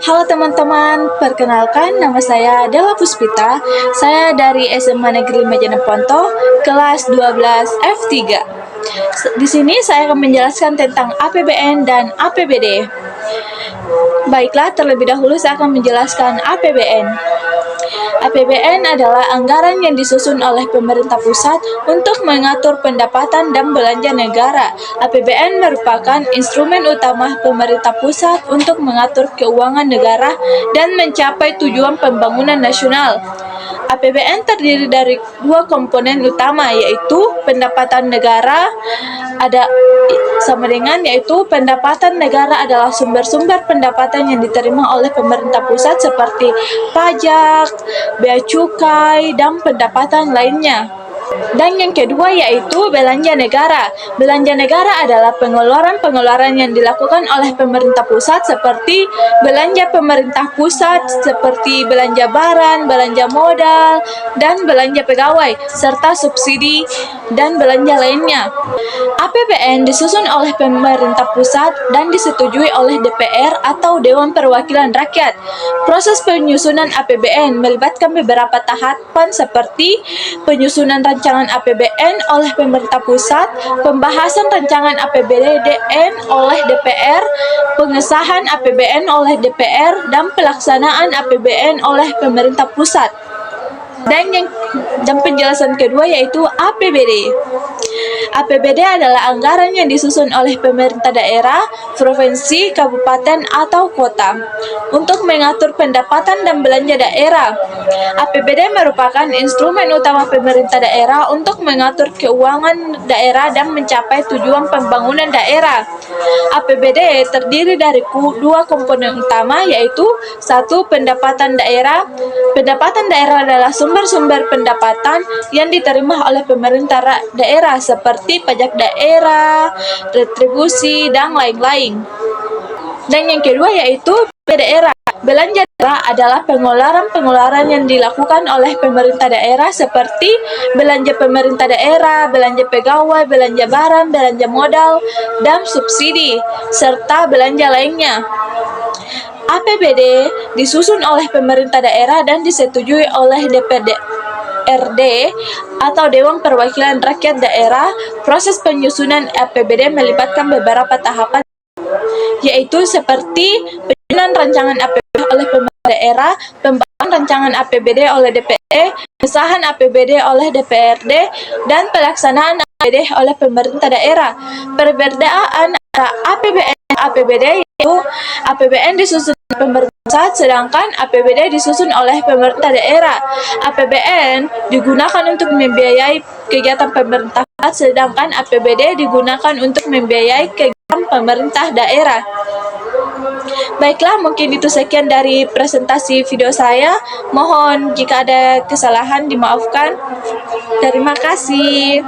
Halo teman-teman, perkenalkan nama saya Della Puspita. Saya dari SMA Negeri Majaneponto, kelas 12 F3. Di sini saya akan menjelaskan tentang APBN dan APBD. Baiklah, terlebih dahulu saya akan menjelaskan APBN. APBN adalah anggaran yang disusun oleh pemerintah pusat untuk mengatur pendapatan dan belanja negara. APBN merupakan instrumen utama pemerintah pusat untuk mengatur keuangan negara dan mencapai tujuan pembangunan nasional. APBN terdiri dari dua komponen utama, yaitu pendapatan negara yaitu pendapatan negara adalah sumber-sumber pendapatan yang diterima oleh pemerintah pusat seperti pajak, bea cukai, dan pendapatan lainnya. Dan yang kedua yaitu belanja negara. Belanja negara adalah pengeluaran-pengeluaran yang dilakukan oleh pemerintah pusat seperti belanja pemerintah pusat seperti belanja barang, belanja modal, dan belanja pegawai, serta subsidi dan belanja lainnya. APBN disusun oleh pemerintah pusat dan disetujui oleh DPR atau Dewan Perwakilan Rakyat. Proses penyusunan APBN melibatkan beberapa tahapan seperti penyusunan rancangan APBN oleh pemerintah pusat, pembahasan rancangan APBN oleh DPR, pengesahan APBN oleh DPR, dan pelaksanaan APBN oleh pemerintah pusat. Dan penjelasan kedua yaitu APBD. APBD adalah anggaran yang disusun oleh pemerintah daerah, provinsi, kabupaten, atau kota untuk mengatur pendapatan dan belanja daerah. APBD merupakan instrumen utama pemerintah daerah untuk mengatur keuangan daerah dan mencapai tujuan pembangunan daerah. APBD terdiri dari dua komponen utama, yaitu satu, pendapatan daerah. Pendapatan daerah adalah sumber-sumber pendapatan yang diterima oleh pemerintah daerah seperti pajak daerah, retribusi, dan lain-lain. Dan yang kedua yaitu daerah. Belanja daerah adalah pengeluaran-pengeluaran yang dilakukan oleh pemerintah daerah seperti belanja pemerintah daerah, belanja pegawai, belanja barang, belanja modal, dan subsidi, serta belanja lainnya. APBD disusun oleh pemerintah daerah dan disetujui oleh DPRD atau Dewan Perwakilan Rakyat Daerah. Proses penyusunan APBD melibatkan beberapa tahapan, yaitu seperti penyusunan rancangan APBD oleh pemerintah daerah, pembahasan rancangan APBD oleh DPRD, pengesahan APBD oleh DPRD, dan pelaksanaan APBD oleh pemerintah daerah. Perbedaan antara APBN dan APBD yaitu APBN disusun oleh pemerintah pusat, sedangkan APBD disusun oleh pemerintah daerah. APBN digunakan untuk membiayai kegiatan pemerintah pusat, sedangkan APBD digunakan untuk membiayai kegiatan pemerintah daerah. Baiklah, mungkin itu sekian dari presentasi video saya. Mohon jika ada kesalahan dimaafkan. Terima kasih.